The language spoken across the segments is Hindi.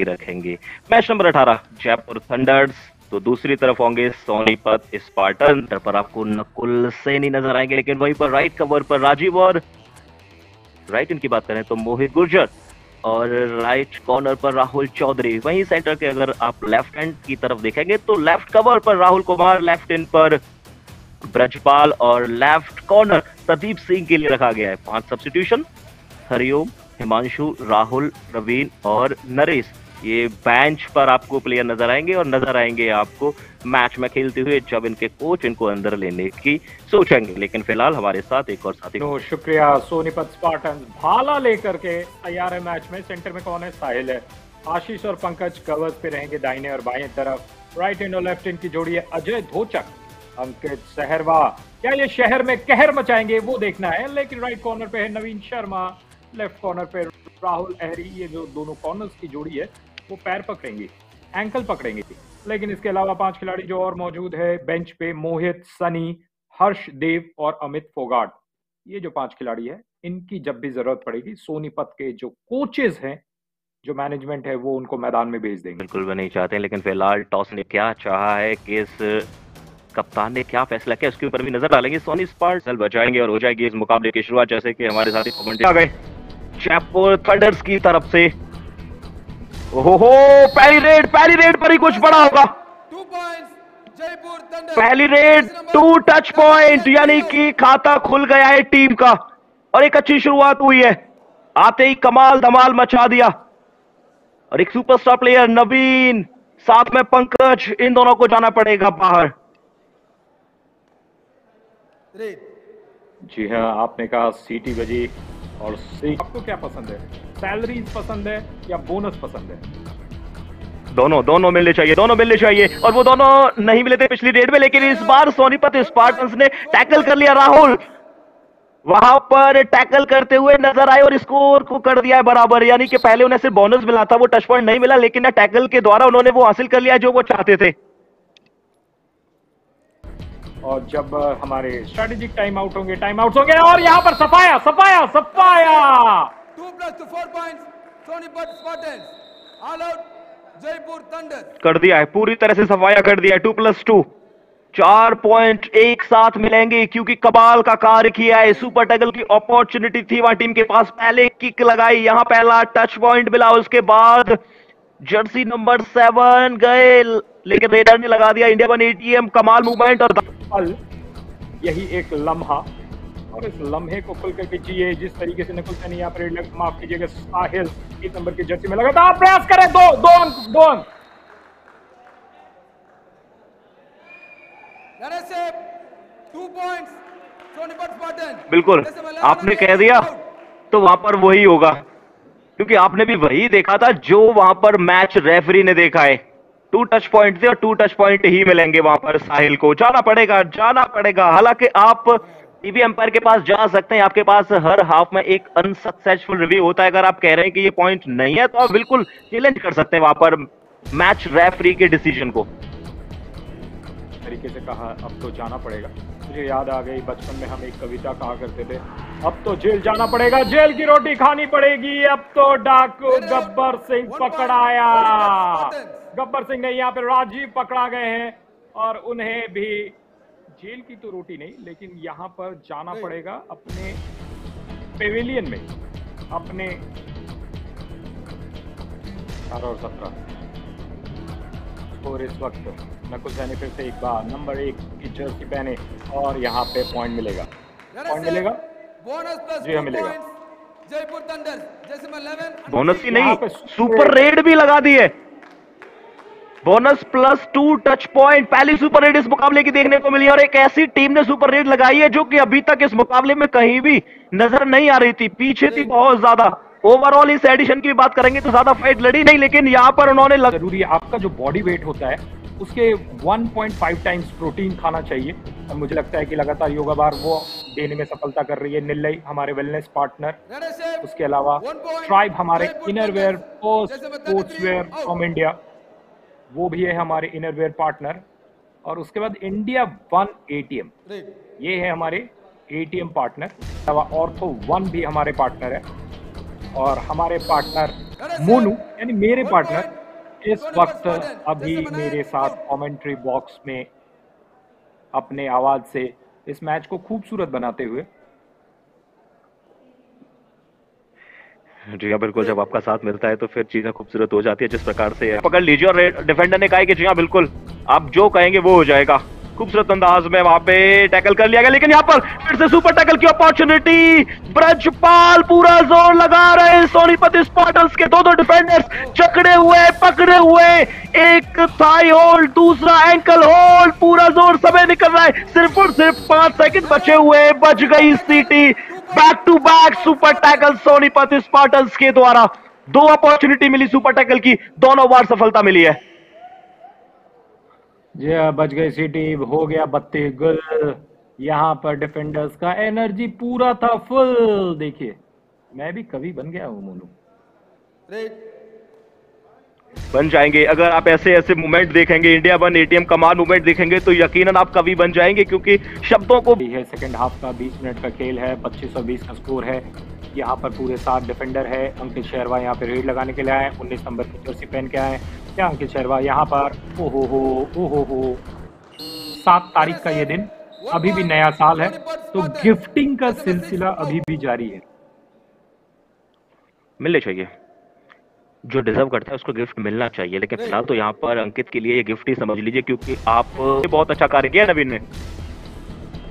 जारी रखेंगे। मैच नंबर 18 जयपुर थंडर्स, तो दूसरी तरफ होंगे सोनीपत स्पार्टन। पर आपको नकुल सैनी नजर आएंगे, लेकिन वहीं पर राइट कवर पर राजीव और राइट इनकी बात करें तो मोहित गुर्जर और राइट कॉर्नर पर राहुल चौधरी। वहीं सेंटर के अगर आप लेफ्ट हैंड की तरफ देखेंगे तो लेफ्ट कवर पर राहुल कुमार, लेफ्ट इन पर ब्रजपाल और लेफ्ट कॉर्नर प्रदीप सिंह के लिए रखा गया है। 5 सब्स्टिट्यूशन हरिओम, हिमांशु, राहुल, प्रवीण और नरेश, ये बेंच पर आपको प्लेयर नजर आएंगे और नजर आएंगे आपको मैच में खेलते हुए जब इनके कोच इनको अंदर लेने की सोचेंगे। लेकिन फिलहाल हमारे साथ एक और साथी। शुक्रिया। सोनीपत स्पार्टन भाला लेकर के तैयार है मैच में। सेंटर में कौन है? साहिल है। आशीष और पंकज कवर्स पे रहेंगे दाहिने और बाएं तरफ। राइट एंड और लेफ्ट एंड की जोड़ी है अजय धोचक, अंकित सहरवा। क्या ये शहर में कहर मचाएंगे वो देखना है। लेकिन राइट कॉर्नर पे है नवीन शर्मा, लेफ्ट कॉर्नर पे राहुल अहरी। ये जो दोनों कॉर्नर्स की जोड़ी है वो पैर पकड़ेंगी, एंकल पकड़ेंगे। लेकिन इसके अलावा 5 खिलाड़ी जो और मौजूद है बेंच पे, मोहित, सनी, हर्ष देव और अमित फोगाट। ये जो 5 खिलाड़ी है इनकी जब भी जरूरत पड़ेगी सोनीपत के जो कोचेज हैं, जो मैनेजमेंट है, वो उनको मैदान में भेज देंगे। बिल्कुल भी नहीं चाहते, लेकिन फिलहाल टॉस ने क्या चाहा है कि इस कप्तान ने क्या फैसला किया उसके ऊपर भी नजर डालेंगे। सोनी स्पार्ट चल बचाएंगे और हो जाएगी इस मुकाबले की शुरुआत। जैसे कि हमारे साथी कमेंट आ गए जयपुर थंडर्स की तरफ से। ओहो, पहली रेड पर ही कुछ बड़ा होगा। 2 पॉइंट्स जयपुर थंडर्स। पहली रेड 2 टच पॉइंट, यानी कि खाता खुल गया है टीम का और एक अच्छी शुरुआत हुई है। आते ही कमाल धमाल मचा दिया और एक सुपरस्टार प्लेयर नवीन, साथ में पंकज, इन दोनों को जाना पड़ेगा बाहर। जी हाँ, आपने कहा सीटी बजी और आपको क्या पसंद है? सैलरीज पसंद है या बोनस पसंद है? दोनों मिलने चाहिए और वो दोनों नहीं मिले थे पिछली रेड में। लेकिन इस बार सोनीपत स्पार्टन्स ने टैकल कर लिया। राहुल वहां पर टैकल करते हुए नजर आए और स्कोर को कर दिया है बराबर। यानी कि पहले उन्हें सिर्फ बोनस मिला था, वो टच पॉइंट नहीं मिला, लेकिन टैकल के द्वारा उन्होंने वो हासिल कर लिया जो वो चाहते थे। और जब हमारे स्ट्रेटेजिक टाइम आउट होंगे और यहाँ पर सफाया 2 + 4 points Sonipat Spartans. All out Jaipur thunder's. कर दिया है, पूरी तरह से सफाया कर दिया है। 2 + 2 4 पॉइंट एक साथ मिलेंगे क्योंकि कबाल का कार्य किया है। सुपर टैकल की अपॉर्चुनिटी थी वहां टीम के पास, पहले किक लगाई, यहां पहला टच पॉइंट मिला। उसके बाद जर्सी नंबर 7 गए, लेकिन रेडर ने लगा दिया। इंडिया 1 एटीएम, कमाल मूवमेंट और यही एक लम्हा, और इस लम्हे को खुल करके जिए जिस तरीके से नकुल सैनी यहाँ पर, माफ कीजिएगा, साहिल 1 नंबर की जर्सी में लगातार प्रयास करें। दो अंक। से 2 पॉइंट्स सोनीपत स्पार्टन। बिल्कुल, आपने कह दिया तो वहां पर वही होगा, क्योंकि आपने भी वही देखा था जो वहां पर मैच रेफरी ने देखा है। 2 टच पॉइंट थे और 2 टच पॉइंट ही मिलेंगे वहां पर। साहिल को जाना पड़ेगा। हालांकि आप टीवी अंपायर के पास जा सकते हैं, आपके पास हर हाफ में एक अनसक्सेसफुल रिव्यू होता है। अगर आप कह रहे हैं कि ये पॉइंट नहीं है तो आप बिल्कुल चैलेंज कर सकते हैं वहां पर मैच रेफरी के डिसीजन को। तरीके से कहा अब तो जाना पड़ेगा। मुझे याद आ गई, बचपन में हम एक कविता कहा करते थे, अब तो जेल जाना पड़ेगा, जेल की रोटी खानी पड़ेगी, अब तो डाकू गब्बर सिंह पकड़ाया। गब्बर सिंह नहीं, यहाँ पे राजीव पकड़ा गए हैं और उन्हें भी जेल की तो रोटी नहीं, लेकिन यहाँ पर जाना पड़ेगा अपने पेविलियन में, अपने 18 और 17। और इस वक्त नकुल सैनी फिर से एक बार नंबर 1 की जर्सी पहने और यहाँ पे पॉइंट मिलेगा। जी हाँ, मिलेगा। जयपुर थंडर्स जैसे में 11 बोनस ही नहीं, सुपर रेड भी लगा दी है। बोनस +2 टच पॉइंट, पहली सुपर रेड इस मुकाबले की देखने को मिली और एक ऐसी टीम ने सुपर रेड लगाई है जो कि अभी तक इस मुकाबले में कहीं भी नजर नहीं आ रही थी, पीछे थी बहुत ज्यादा। ओवरऑल इस एडिशन की बात करेंगे तो ज्यादा फाइट लड़ी नहीं, लेकिन यहाँ पर उन्होंने जरूरी है आपका जो बॉडी वेट होता है उसके 1.5 टाइम्स प्रोटीन खाना चाहिए। और मुझे लगता है कि लगातार योगा बार वो देने में सफलता कर रही है। निल्लई हमारे वेलनेस पार्टनर, उसके अलावा ट्राइब हमारे इनरवेयर स्पोर्ट्सवेयर फ्रॉम इंडिया, वो भी है हमारे इनरवेयर पार्टनर। और उसके बाद इंडिया 1 एटीएम, ये है हमारे एटीएम पार्टनर। ऑर्थो 1 भी हमारे पार्टनर है। और हमारे पार्टनर मोनू यानी मेरे पार्टनर इस वक्त अभी मेरे साथ कमेंट्री बॉक्स में अपने आवाज से इस मैच को खूबसूरत बनाते हुए। जी हाँ बिल्कुल, जब आपका साथ मिलता है तो फिर चीजें खूबसूरत हो जाती है जिस प्रकार से पकड़ लीजिए। और डिफेंडर ने कहा है कि जी हाँ बिल्कुल, आप जो कहेंगे वो हो जाएगा। खूबसूरत अंदाज में वहां पे टैकल कर लिया गया, लेकिन यहाँ पर फिर से सुपर टैकल की अपॉर्चुनिटी। ब्रजपाल पूरा जोर लगा रहे हैं सोनीपत स्पार्टन्स के दो डिफेंडर्स, पकड़े हुए, एक थाई होल्ड, दूसरा एंकल होल्ड, पूरा जोर समय निकल रहा है। सिर्फ और सिर्फ 5 सेकंड बचे हुए, बच गई सीटी। Back to back super tackle Sonipat Spartans के द्वारा। 2 अपॉर्चुनिटी मिली सुपर टैकल की, दोनों बार सफलता मिली है। जी बच गई सिटी, हो गया 32 गुल। यहाँ पर डिफेंडर्स का एनर्जी पूरा था फुल। देखिए मैं भी कवि बन गया हूँ मोनू। बन जाएंगे अगर आप ऐसे ऐसे मूवमेंट देखेंगे, इंडिया 1 एटीएम कमाल मूवमेंट देखेंगे तो यकीनन आप कवि बन जाएंगे, क्योंकि शब्दों को है। सेकंड हाफ का 20 मिनट का खेल है, 25-20 का स्कोर है। यहाँ पर पूरे 7 डिफेंडर है। अंकित शर्मा यहाँ पे रेड लगाने के लिए आए, 19 नंबर की जर्सी पहन के आए। क्या अंकित शर्मा यहाँ पर, ओहो 7 तारीख का ये दिन, अभी भी नया साल है तो गिफ्टिंग का सिलसिला अभी भी जारी है। मिलने चाहिए, जो डिजर्व करता है उसको गिफ्ट मिलना चाहिए, लेकिन फिलहाल तो यहाँ पर अंकित के लिए ये गिफ्ट ही समझ लीजिए, क्योंकि आप बहुत अच्छा कार्य किया नवीन ने।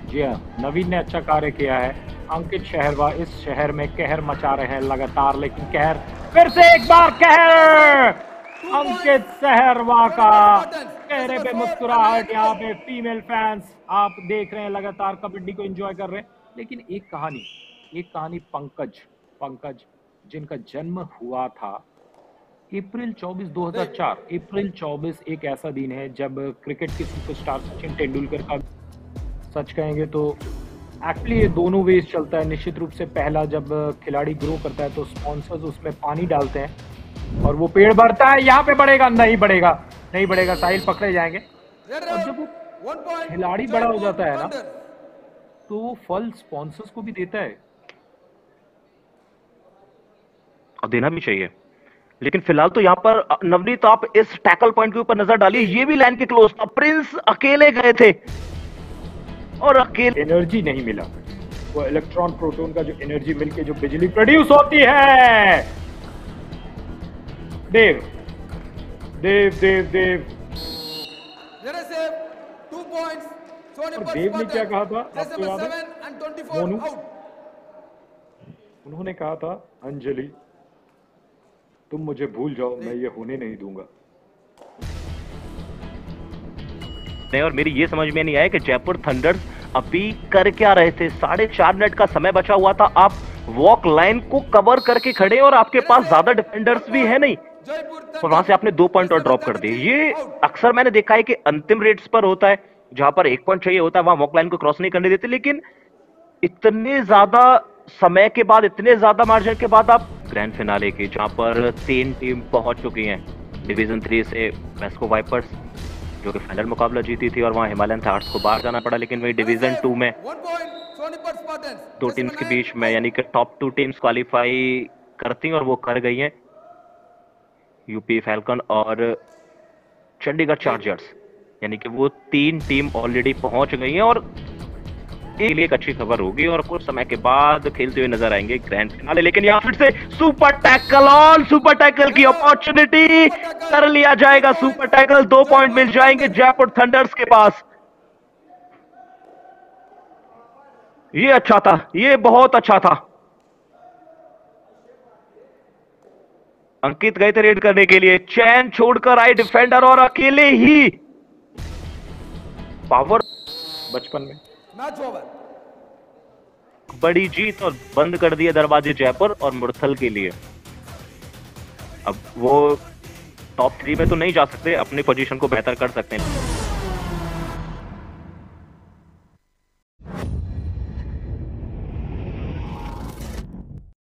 जी हाँ, नवीन ने अच्छा कार्य किया है। अंकित शहरवा इस शहर में कहर मचा रहे हैं लगातार, लेकिन कहर फिर से एक बार कहर अंकित शहरवा का। चेहरे पे मुस्कुराहट, यहाँ पे फीमेल फैंस आप देख रहे हैं लगातार कबड्डी को एंजॉय कर रहे हैं। लेकिन एक कहानी पंकज जिनका जन्म हुआ था अप्रैल 24, 2004। अप्रैल 24 एक ऐसा दिन है जब क्रिकेट के सुपरस्टार सचिन तेंदुलकर का, सच कहेंगे तो एक्चुअली ये दोनों वेज चलता है। निश्चित रूप से पहला, जब खिलाड़ी ग्रो करता है तो स्पॉन्सर्स उसमें पानी डालते हैं और वो पेड़ बढ़ता है। यहाँ पे बढ़ेगा, नहीं बढ़ेगा, साहिल पकड़े जाएंगे। और जब वो खिलाड़ी बड़ा हो जाता है ना तो वो फल स्पॉन्सर्स को भी देता है, और देना भी चाहिए। लेकिन फिलहाल तो यहाँ पर नवनीत आप इस टैकल पॉइंट के ऊपर नजर डालिए, ये भी लाइन के क्लोज था। प्रिंस अकेले गए थे और अकेले एनर्जी नहीं मिला। वो इलेक्ट्रॉन प्रोटॉन का जो एनर्जी मिलके जो बिजली प्रोड्यूस होती है। देव देव ने क्या कहा था आपको याद है मोनू? उन्होंने कहा था अंजलि तुम मुझे भूल जाओ, मैं ये होने नहीं दूंगा। नहीं, और मेरी ये समझ में नहीं आया कि जयपुर थंडर्स अभी कर क्या रहे थे। 4.5 मिनट का समय बचा हुआ था, आप वॉक लाइन को कवर करके खड़े और आपके पास ज्यादा डिफेंडर्स भी है नहीं, और वहां से आपने 2 पॉइंट और ड्रॉप कर दिए। ये अक्सर मैंने देखा है कि अंतिम रेट्स पर होता है, जहां पर 1 पॉइंट चाहिए होता है वहां वॉक लाइन को क्रॉस नहीं करने देते। लेकिन इतने ज्यादा समय के बाद, इतने ज्यादा मार्जिन के बाद आप ग्रैंड फिनाले की, जहां पर 3 टीम पहुंच चुकी हैं। डिवीजन 3 से वेस्को वाइपर्स जो कि फाइनल मुकाबला जीती थी, और वहां हिमालयन थार्स को बाहर जाना पड़ा। लेकिन वही डिवीजन 2 में 2 टीम्स के बीच में, यानी कि टॉप 2 टीम्स क्वालिफाई करती और वो कर गई हैं, यूपी फैल्कन और चंडीगढ़ चार्जर्स, यानी कि वो 3 टीम ऑलरेडी पहुंच गई हैं। और एक अच्छी खबर होगी और कुछ समय के बाद खेलते हुए नजर आएंगे ग्रैंड फिनाले। लेकिन यहाँ फिर से सुपर टैकल की अपॉर्चुनिटी कर लिया जाएगा। सुपर टैकल, 2 पॉइंट मिल जाएंगे जयपुर थंडर्स के पास। ये अच्छा था, ये बहुत अच्छा था। अंकित गए थे रेड करने के लिए, चैन छोड़कर आए डिफेंडर और अकेले ही पावर बचपन में बड़ी जीत और बंद कर दिए दरवाजे जयपुर और मुरथल के लिए। अब वो टॉप 3 में तो नहीं जा सकते, अपनी पोजीशन को बेहतर कर सकते हैं।